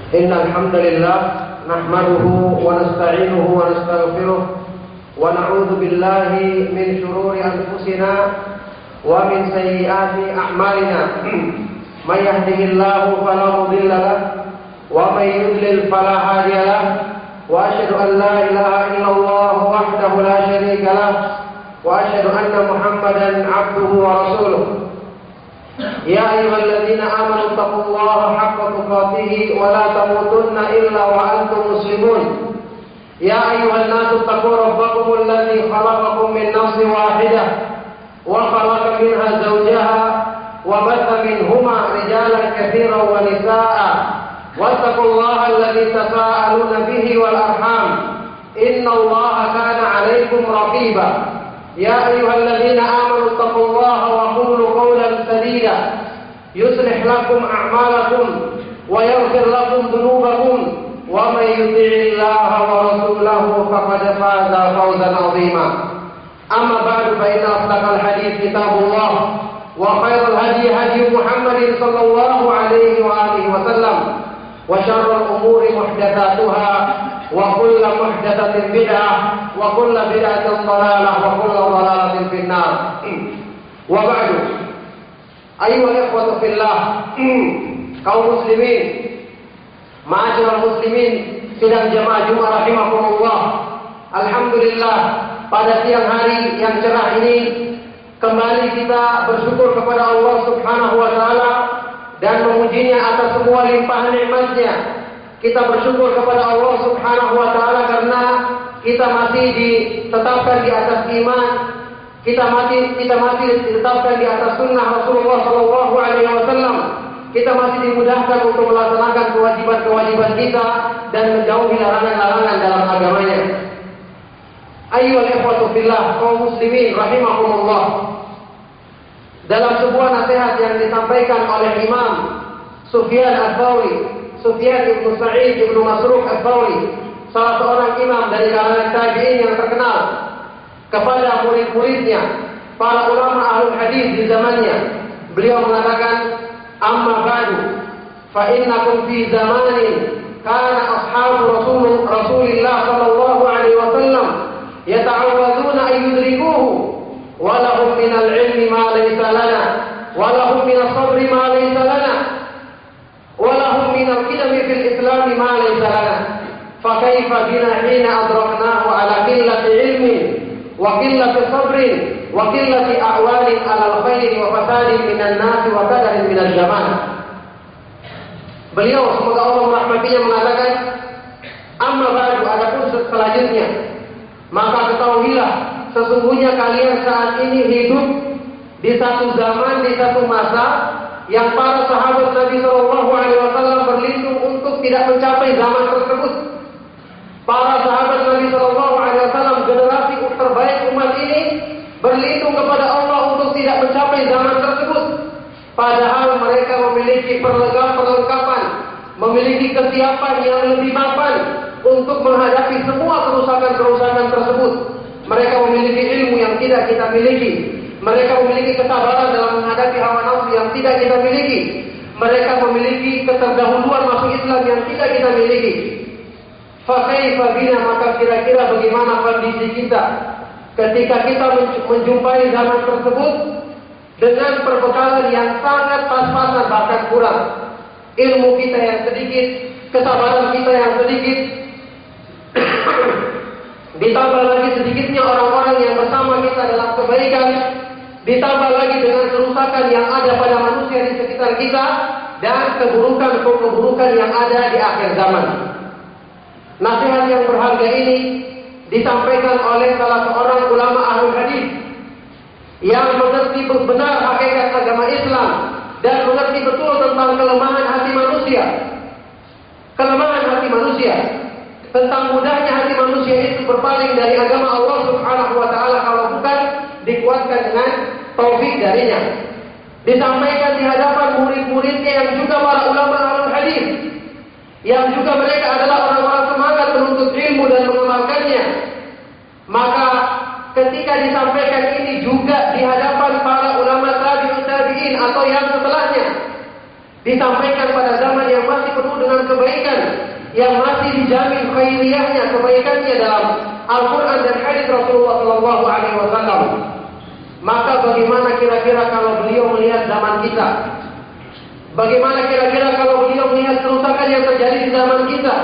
Innal hamdalillah nahmaduhu wa nasta'inuhu wa nastaghfiruh wa na'udzu billahi min shururi anfusina wa min sayyiati a'malina. May yahdihillahu fala mudilla lahu wa may yudlil fala hadiya lahu wa asyhadu an la ilaha illallah wahdahu la syarika lahu wa asyhadu anna Muhammadan 'abduhu wa rasuluh. Ya ayyuhalladzina amanu taqullaha haqqa tuqatih wa la tamutunna illa wa antum muslimun. Ya ayyuhan nasu taqu rabbakum alladzi khalaqakum min nafsin wahidah wa khalaqa minha zawjaha wa batha minhuma rijalan katsiran wa nisaa'a wattaqullaha alladzi tasaaluna bihi wal arham innallaha kana 'alaykum raqiba. Ya ayyuhalladzina amanu taqullaha wa qulu qawlan sadida yuslih lakum a'malakum wa yaghfir lakum dhunubakum wa may yuti'illaha wa rasulahu faqad faza fawzan 'azima. Amma ba'du fa inna asdaqal hadits kitabullah wa khairal hadi hadi Muhammadin sallallahu alaihi wa alihi wa sallam wa syarrul umuri muhdatsatuha wa kullu muhdatsatin bid'ah wa kullu bid'atin dhalalah wa kullu dhalalatin finnar. Wa ba'du. Ayyuhal ikhwatu fillah, kaum muslimin, ma'asyiral muslimin, sidang jamaah Jumat rahimakumullah. Alhamdulillah, pada siang hari yang cerah ini kembali kita bersyukur kepada Allah Subhanahu wa taala dan memujinya atas semua limpahan nikmat-Nya. Kita bersyukur kepada Allah Subhanahu wa taala karena kita masih ditetapkan di atas iman, kita masih ditetapkan di atas sunnah Rasulullah sallallahu alaihi wasallam. Kita masih dimudahkan untuk melaksanakan kewajiban-kewajiban kita dan menjauhi larangan-larangan dalam agamanya. Ayyuhal ikhwatu fillah, kaum muslimin rahimakumullah. Dalam sebuah nasihat yang disampaikan oleh Imam Sufyan Ats-Tsauri, Sufyan ibnu Sa'id ibnu Masruq Ats-Tsauri, salah seorang imam dari kalangan tabi'in yang terkenal, kepada murid-muridnya, para ulama ahlul hadis di zamannya, beliau mengatakan, amma ba'du, fa innakum fi zamanin kana ashabu Rasulillah sallallahu alaihi wasallam yata'awwadzuna an yudrikuhu wa lahum min al-'ilmi ma laysa lana wa lahum min as-sabri ma laysa lana wa lahum min al-qidami fil islam ma laysa lana fa kaifa bina hina adraknahu ala qillati 'ilmin wa qillati sabrin wa qillati a'walin 'ala al-khairi wa fasadin minan nas wa qadarin minal jamaah. Beliau semoga Allah merahmatinya mengatakan, amma ba'du, adapun selanjutnya, maka ketahuilah sesungguhnya kalian saat ini hidup di satu zaman, di satu masa yang para sahabat Nabi sallallahu alaihi wasallam berlindung untuk tidak mencapai zaman tersebut. Para sahabat Nabi sallallahu alaihi wasallam, generasi terbaik umat ini, berlindung kepada Allah untuk tidak mencapai zaman tersebut. Padahal mereka memiliki perlengkapan, memiliki kesiapan yang lebih mapan untuk menghadapi semua kerusakan-kerusakan tersebut. Mereka memiliki ilmu yang tidak kita miliki. Mereka memiliki kesabaran dalam menghadapi hawa nafsu yang tidak kita miliki. Mereka memiliki keterdahuluan masuk Islam yang tidak kita miliki. Fa kaifa bina, maka kira-kira bagaimana kondisi kita ketika kita menjumpai zaman tersebut dengan perbekalan yang sangat pas-pasan bahkan kurang. Ilmu kita yang sedikit, kesabaran kita yang sedikit, ditambah lagi sedikitnya orang-orang yang bersama kita dalam kebaikan, ditambah lagi dengan kerusakan yang ada pada manusia di sekitar kita, dan keburukan-keburukan yang ada di akhir zaman. Nasihat yang berharga ini disampaikan oleh salah seorang ulama ahlul hadis yang mengerti benar hakikat agama Islam dan mengerti betul tentang kelemahan hati manusia. Kelemahan hati manusia, tentang mudahnya hati manusia itu berpaling dari agama Allah Subhanahu wa taala kalau bukan dikuatkan dengan taufik darinya. Disampaikan di hadapan murid-muridnya yang juga para ulama ahlul hadis, yang juga mereka adalah orang-orang semangat menuntut ilmu dan mengamalkannya. Maka ketika disampaikan ini juga di hadapan para ulama tabi'in atau yang setelahnya, disampaikan pada zaman yang masih penuh dengan kebaikan, yang masih dijamin khairiyahnya, kebaikannya dalam Al-Quran dan hadis Rasulullah SAW. Maka bagaimana kira-kira kalau beliau melihat zaman kita? Bagaimana kira-kira kalau beliau melihat kerusakan yang terjadi di zaman kita?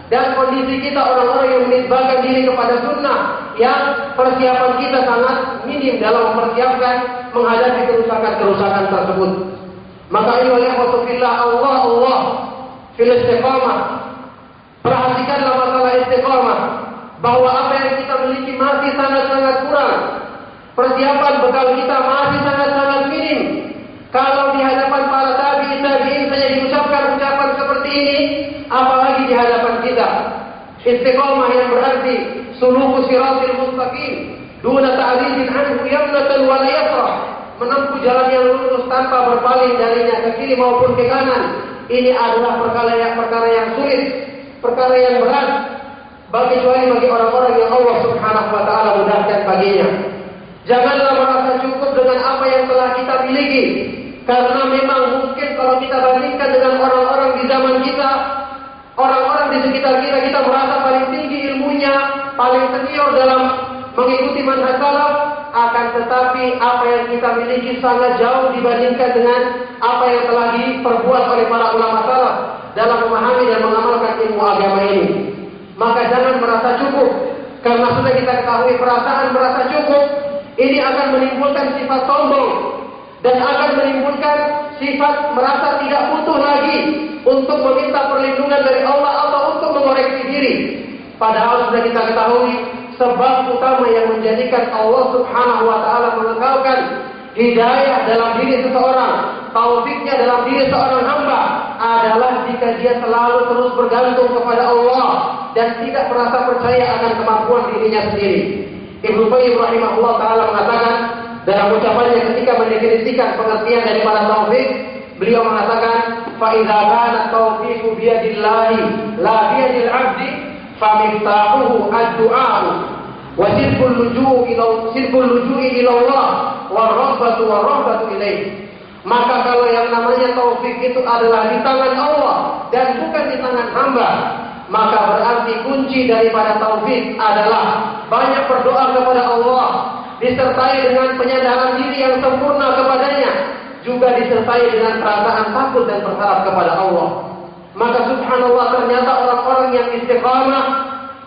Dan kondisi kita orang-orang yang menisbahkan diri kepada sunnah, yang persiapan kita sangat minim dalam mempersiapkan menghadapi kerusakan-kerusakan tersebut. Maka ayuhal ikhwatu fillah, Allah fil istiqamah. Perhatikanlah masalah istiqamah, bahwa apa yang kita miliki masih sangat-sangat kurang. Persiapan bekal kita masih sangat-sangat minim. Kalau di hadapan para tabi'in saja diucapkan ucapan seperti ini, apalagi di hadapan kita. Istiqamah yang berarti suluku siratil mustaqim duna ta'ridin anhu yamnatan wa la yasrah, menempuh jalan yang lurus tanpa berpaling darinya ke kiri maupun ke kanan. Ini adalah perkara yang sulit, perkara yang berat, bagi orang-orang yang Allah Subhanahu wa taala mudahkan baginya. Janganlah merasa cukup dengan apa yang telah kita miliki, karena memang mungkin kalau kita bandingkan dengan orang-orang di zaman kita, orang-orang di sekitar kita merasa paling tinggi ilmunya, paling senior dalam mengikuti manhaj salaf. Akan tetapi apa yang kita miliki sangat jauh dibandingkan dengan apa yang telah diperbuat oleh para ulama salaf dalam memahami dan mengamalkan ilmu agama ini. Maka jangan merasa cukup, karena sudah kita ketahui perasaan merasa cukup ini akan menimbulkan sifat sombong dan akan menimbulkan sifat merasa tidak butuh lagi untuk meminta perlindungan dari Allah atau untuk mengoreksi diri. Padahal sudah kita ketahui sebab utama yang menjadikan Allah Subhanahu wa taala mengetahukan hidayah dalam diri seseorang, taufiknya dalam diri seorang hamba adalah jika dia selalu terus bergantung kepada Allah dan tidak merasa percaya akan kemampuan dirinya sendiri. Ibnu Qayyim rahimahullah taala mengatakan dalam ucapannya ketika mendefinisikan pengertian daripada taufik, beliau mengatakan fa idza kana taufiqu bi yadillahi la bi yadil 'abdi fa miftahuhu ad-du'a wa sirkul luju'i ila Allah wa rahbatu ilaih. Maka kalau yang namanya taufik itu adalah di tangan Allah dan bukan di tangan hamba, maka berarti kunci daripada taufik adalah banyak berdoa kepada Allah, disertai dengan penyadaran diri yang sempurna kepadanya, juga disertai dengan perasaan takut dan berharap kepada Allah. Maka subhanallah, ternyata orang-orang yang istiqamah,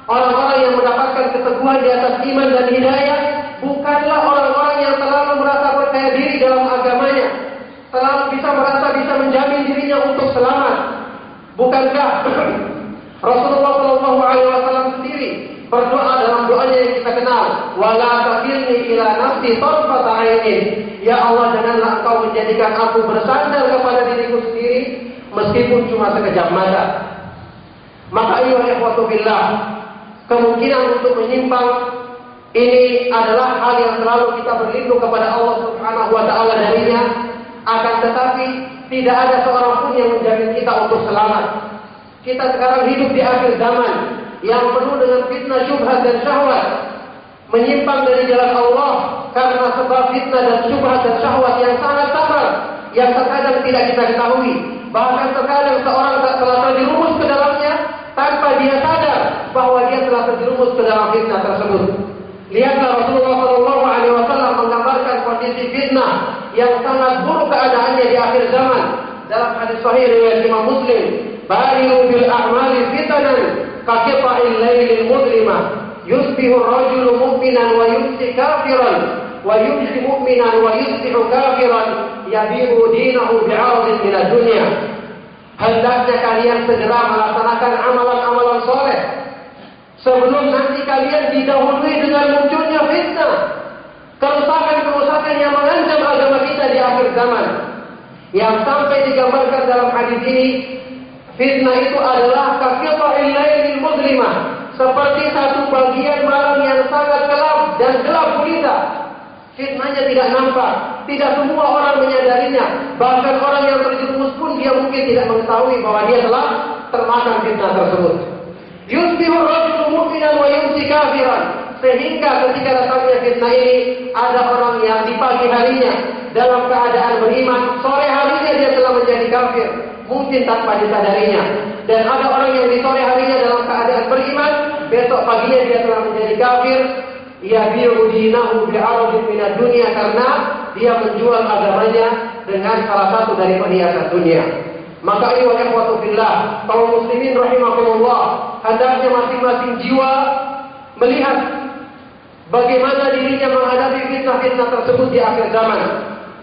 orang-orang yang mendapatkan keteguhan di atas iman dan hidayah, bukanlah orang-orang yang terlalu merasa percaya diri dalam agamanya, terlalu merasa bisa menjamin dirinya untuk selamat. Bukankah Rasulullah SAW sendiri berdoa dalam doanya yang kita kenal, wala takilni ila nafsi tarfata ainin. Ya Allah, janganlah Engkau menjadikan aku bersandar kepada diriku sendiri meskipun cuma sekejap mata. Maka ayuhal ikhwatu billah, kemungkinan untuk menyimpang ini adalah hal yang selalu kita berlindung kepada Allah Subhanahu wa taala darinya. Akan tetapi tidak ada seorang pun yang menjamin kita untuk selamat. Kita sekarang hidup di akhir zaman yang penuh dengan fitnah, syubhat dan syahwat, menyimpang dari jalan Allah karena sebab fitnah dan syubhat dan syahwat yang sangat samar, yang terkadang tidak kita ketahui. Bahkan terkadang seorang telah terjerumus ke dalamnya tanpa dia sadar bahwa dia telah terjerumus ke dalam fitnah tersebut. Lihatlah Rasulullah SAW menggambarkan kondisi fitnah yang sangat buruk keadaannya di akhir zaman dalam hadis sahih riwayat Imam Muslim. Bariru bil a'mali fitanan kaqita'il lailil mudlimah yusbihu ar-rajulu mu'minan wa yumsi kafiran wa yumsi mu'minan wa yusbihu kafiran yabi'u dinahu bi'aradin minad dunya. Hendaknya kalian segera melaksanakan amalan-amalan soleh sebelum nanti kalian didahului dengan munculnya fitnah, kerusakan-kerusakan yang mengancam agama kita di akhir zaman, yang sampai digambarkan dalam hadis ini. Fitnah itu adalah kaqita'il lailil mudlimah, seperti satu bagian malam yang sangat gelap dan gelap gulita. Fitnahnya tidak nampak, tidak semua orang menyadarinya. Bahkan orang yang terjerumus pun dia mungkin tidak mengetahui bahwa dia telah termakan fitnah tersebut. Yusbihu ar-rajulu mu'minan wa yumsi kafiran. Sehingga ketika datangnya fitnah ini, ada orang yang di pagi harinya dalam keadaan beriman, sore harinya dia telah menjadi kafir, mungkin tanpa disadarinya. Dan ada orang yang di sore harinya dalam keadaan beriman, besok paginya dia telah menjadi kafir. Yabi'u dinahu bi'aradin minad dunya, karena dia menjual agamanya dengan salah satu dari perhiasan dunia. Maka ayuhal ikhwatu fillah, kaum muslimin rahimakumullah, hendaknya masing-masing jiwa melihat bagaimana dirinya menghadapi fitnah-fitnah tersebut di akhir zaman.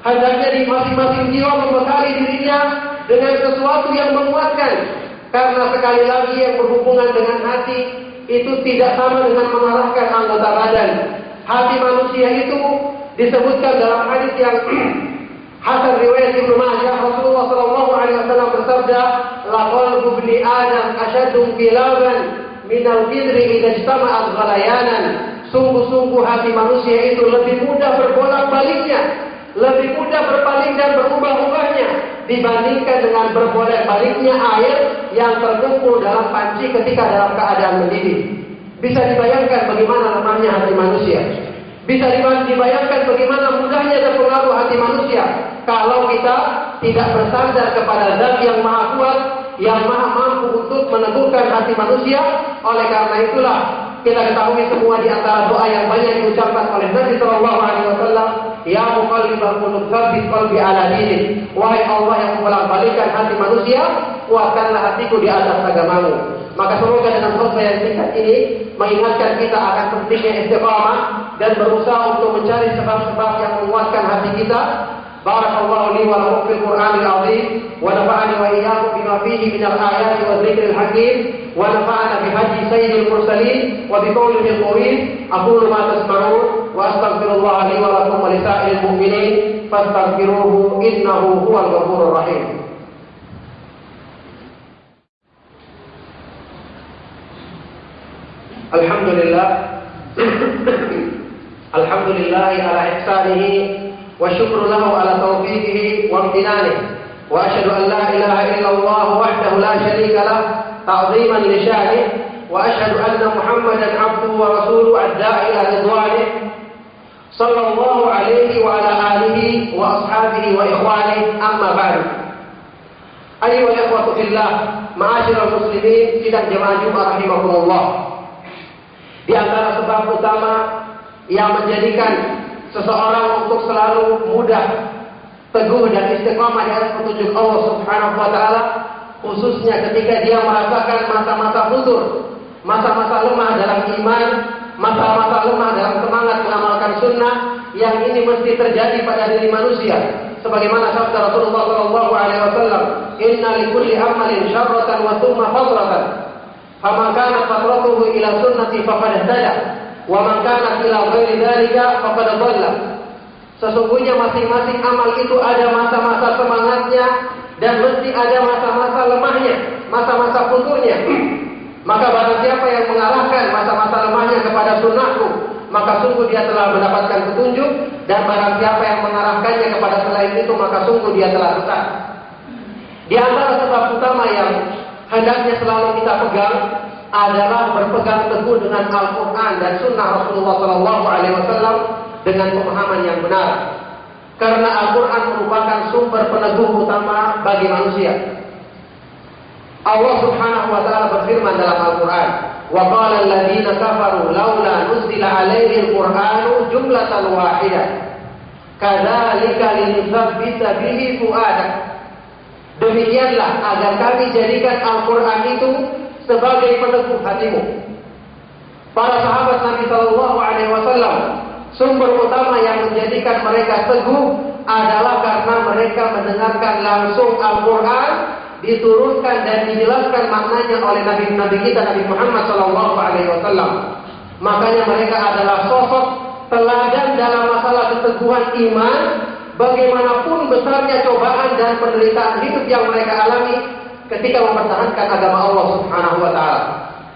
Hendaknya di masing-masing jiwa membekali dirinya dengan sesuatu yang menguatkan, karena sekali lagi yang berhubungan dengan hati itu tidak sama dengan mengarahkan anggota badan. Hati manusia itu disebutkan dalam hadis yang hasan riwayat Ibnu Majah, Rasulullah sallallahu alaihi wasallam bersabda, "La qalbu ibni Adam ashaddu qilaban min al-qidri idza ijtama'at ghalayanan." Sungguh-sungguh hati manusia itu lebih mudah berbolak-baliknya, lebih mudah berpaling dan berubah-ubahnya dibandingkan dengan berbolak-baliknya air yang terkumpul dalam panci ketika dalam keadaan mendidih. Bisa dibayangkan bagaimana lemahnya hati manusia. Bisa dibayangkan bagaimana mudahnya terpengaruh hati manusia kalau kita tidak bersandar kepada Zat yang Maha Kuat, yang Maha mampu untuk meneguhkan hati manusia. Oleh karena itulah kita ketahui semua di antara doa yang banyak diucapkan oleh Nabi sallallahu alaihi wasallam, "Ya muqallibal qulub, tsabbit qalbi ala dinik." Wahai Allah yang membolak-balikkan hati manusia, kuatkanlah hatiku di atas agamamu. Maka semoga dengan khutbah yang singkat ini mengingatkan kita akan pentingnya istiqamah dan berusaha untuk mencari sebab-sebab yang menguatkan hati kita. Barakallahu li wa lakum fil Qur'anil azim wa nafa'ani wa iyyakum bima fihi minal ayati wa dzikril hakim wa nafa'ana bi hadyi sayyidil mursalin wa bi qawlihi al-qawim. Aqulu ma tasma'un wa astaghfirullah li wa lakum wa lisa'iril mu'minin fastaghfiruhu innahu huwal ghafurur rahim. Alhamdulillah Alhamdulillah ala ihsanihi wa syukru lahu ala taufiqihi wa amtinanihi wa asyhadu an la ilaha illallah wahdahu la syarika lah ta'ziman li sya'nihi wa asyhadu anna Muhammadan abduhu wa rasuluhu adda'a ila ridwanihi sallallahu alaihi wa ala alihi wa ashabihi wa ikhwanihi, amma ba'du. Ayyuhal ikhwatu fillah, ma'asyiral muslimin, sidang jemaah Jumat rahimakumullah. Di antara sebab utama yang menjadikan seseorang untuk selalu mudah, teguh dan istiqamah di atas petunjuk Allah Subhanahu wa taala, khususnya ketika dia merasakan masa-masa futur, masa-masa lemah dalam iman, masa-masa lemah dalam semangat mengamalkan sunnah, yang ini mesti terjadi pada diri manusia. Sebagaimana sabda Rasulullah sallallahu alaihi wasallam, "Inna likulli amalin syarratan wa thumma fadratan. Faman kanat fatratuhu ila sunnati faqad ihtada, wa man kanat ila ghairi dzalika faqad dhalla." Sesungguhnya masing-masing amal itu ada masa-masa semangatnya dan mesti ada masa-masa lemahnya, masa-masa futurnya. Maka barang siapa yang mengalahkan masa-masa lemahnya kepada sunnahku, maka sungguh dia telah mendapatkan petunjuk, dan barang siapa yang mengarahkannya kepada selain itu, maka sungguh dia telah sesat. Di antara sebab utama yang hendaknya selalu kita pegang adalah berpegang teguh dengan Al-Quran dan Sunnah Rasulullah SAW dengan pemahaman yang benar. Karena Al-Quran merupakan sumber peneguh utama bagi manusia. Allah Subhanahu wa taala berfirman dalam Al-Quran, "Wa qala alladziina kafaru laula nuzila 'alaihi al-Qur'anu jumlatan wahidah. Kadzalika linutsabbita bihi fu'adak." Demikianlah agar kami jadikan Al-Quran itu sebagai peneguh hatimu. Para sahabat Nabi Sallallahu Alaihi Wasallam, sumber utama yang menjadikan mereka teguh adalah karena mereka mendengarkan langsung Al-Quran diturunkan dan dijelaskan maknanya oleh Nabi kita, Nabi Muhammad Sallallahu Alaihi Wasallam. Makanya mereka adalah sosok teladan dalam masalah keteguhan iman. Bagaimanapun besarnya cobaan dan penderitaan hidup yang mereka alami ketika mempertahankan agama Allah Subhanahu wa taala.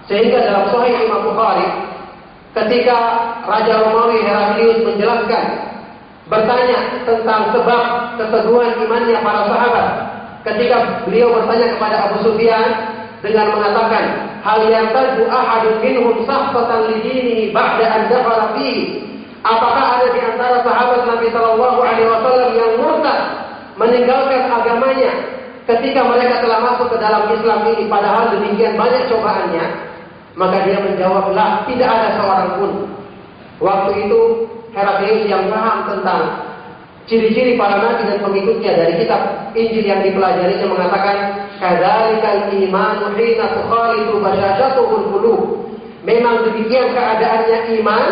Sehingga dalam Sahih Imam Bukhari, ketika Raja Romawi Heraklius menjelaskan, bertanya tentang sebab keteguhan imannya para sahabat, ketika beliau bertanya kepada Abu Sufyan dengan mengatakan, hal yantaju ahadun minhum sahfatan li dinihi ba'da an dakhala fihi. Apakah ada di antara sahabat Nabi sallallahu alaihi wasallam yang murtad meninggalkan agamanya ketika mereka telah masuk ke dalam Islam ini padahal demikian banyak cobaannya? Maka dia menjawab, "La, tidak ada seorang pun." Waktu itu Heraklius yang paham tentang ciri-ciri para nabi dan pengikutnya dari kitab Injil yang dipelajarinya mengatakan, "Kadzalikal imanu hina tukhalitu basyashatuhul qulub." Memang demikian keadaannya iman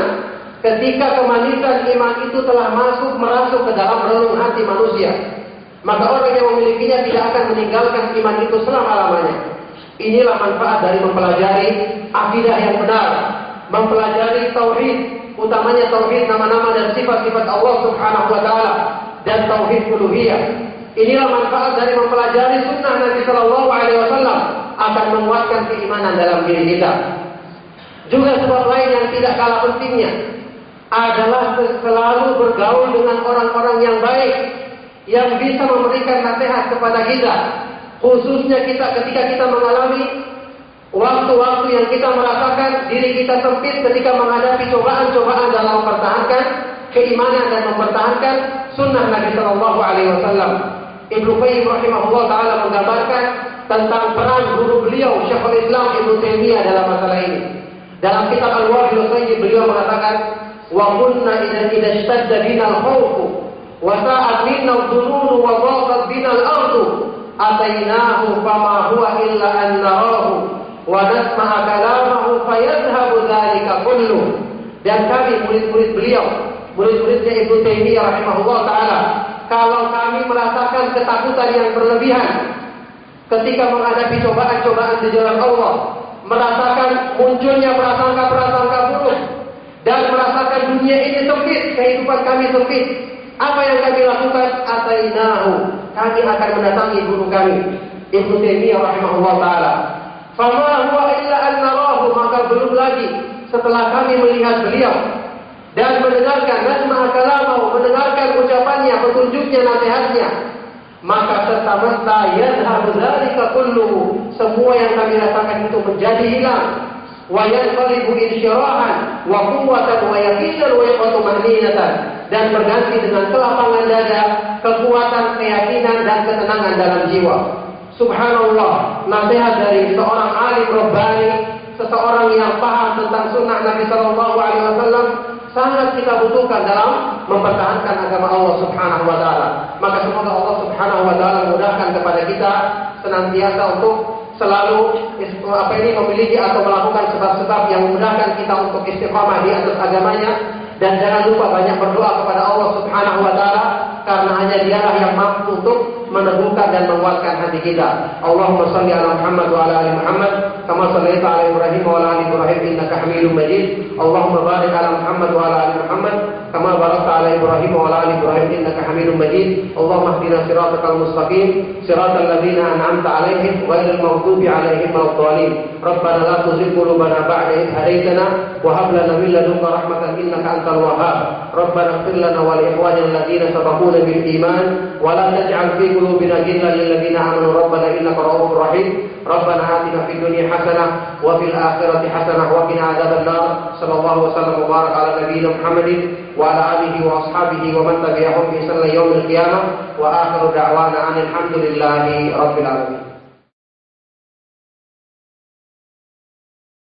ketika kemanisan iman itu telah merasuk ke dalam relung hati manusia. Maka orang yang memilikinya tidak akan meninggalkan iman itu selama-lamanya. Inilah manfaat dari mempelajari akidah yang benar, mempelajari tauhid, utamanya tauhid nama-nama dan sifat-sifat Allah Subhanahu wa taala dan tauhid uluhiyah. Inilah manfaat dari mempelajari sunnah Nabi sallallahu alaihi wasallam, akan menguatkan keimanan dalam diri kita. Juga sebab lain yang tidak kalah pentingnya adalah selalu bergaul dengan orang-orang yang baik yang bisa memberikan nasihat kepada kita, khususnya ketika kita mengalami waktu-waktu yang kita merasakan diri kita sempit ketika menghadapi cobaan-cobaan dalam mempertahankan keimanan dan mempertahankan sunnah Nabi Sallallahu Alaihi Wasallam. Ibnu Qayyim rahimahullah taala menggambarkan tentang peran guru beliau Syekhul Islam Ibnu Taimiyah dalam masalah ini. Dalam kitab Al-Wabil Sayyid beliau mengatakan, "Wa kunna idza ishtadda bina al-khawf wa sa'at minna ad-dunun wa dhaqat bina al-ardu atainahu fama huwa illa an narahu wa nasma'a kalamahu fayadhhabu dzalika kullu." Dan kami murid-murid beliau, murid-muridnya Ibnu Taimiyah rahimahullah taala, kalau kami merasakan ketakutan yang berlebihan ketika menghadapi cobaan-cobaan di jalan Allah, merasakan munculnya prasangka-prasangka buruk dan merasakan dunia ini sempit, kehidupan kami sempit, apa yang kami lakukan? Atainahu, kami akan mendatangi guru kami Ibnu Taimiyah rahimahullah taala. Fama huwa illa an narahu, maka belum lagi setelah kami melihat beliau dan mendengarkan nasma' kalamahu, mendengarkan ucapannya, petunjuknya, nasihatnya, maka serta-merta yadhhabu dzalika kulluhu, semua yang kami rasakan itu menjadi hilang. Wa yanqalibu insyirahan wa quwwatan wa yaqinan wa tuma'ninatan, dan berganti dengan kelapangan dada, kekuatan, keyakinan dan ketenangan dalam jiwa. Subhanallah, nasihat dari seorang alim rabbani, seseorang yang paham tentang sunnah Nabi sallallahu alaihi wasallam sangat kita butuhkan dalam mempertahankan agama Allah Subhanahu wa taala. Maka semoga Allah Subhanahu wa taala mudahkan kepada kita senantiasa untuk selalu memiliki atau melakukan sebab-sebab yang memudahkan kita untuk istiqamah di atas agamanya, dan jangan lupa banyak berdoa kepada Allah Subhanahu wa taala, karena hanya Dialah yang mampu untuk meneguhkan dan menguatkan hati kita. Allahumma shalli ala Muhammad wa ala ali Muhammad kama shallaita ala Ibrahim wa ala ali Ibrahim innaka Hamidum Majid. Allahumma barik ala Muhammad wa ala ali Muhammad kama barakta ala Ibrahim wa ala ali Ibrahim innaka Hamidum Majid. Allahumma ihdina siratal mustaqim siratal ladzina an'amta alaihim ghairil maghdubi alaihim waladdallin. Rabbana la tuzigh qulubana ba'da idh hadaytana wa hab lana min ladunka rahmatan innaka antal wahhab. Rabbana ighfir lana wa li ikhwanina alladzina sabaquna bil iman wa la taj'al fi qulubina ghillan lil ladzina amanu rabbana innaka ra'ufur rahim. Rabbana atina fid dunya hasanah wa fil akhirati hasanah wa qina adzabannar. Sallallahu wasallam wa baraka ala nabiyyina Muhammadin wa ala alihi wa ashabihi wa man tabi'ahum bi ihsan ila yaumil qiyamah. Wa akhiru da'wana alhamdulillahi rabbil alamin.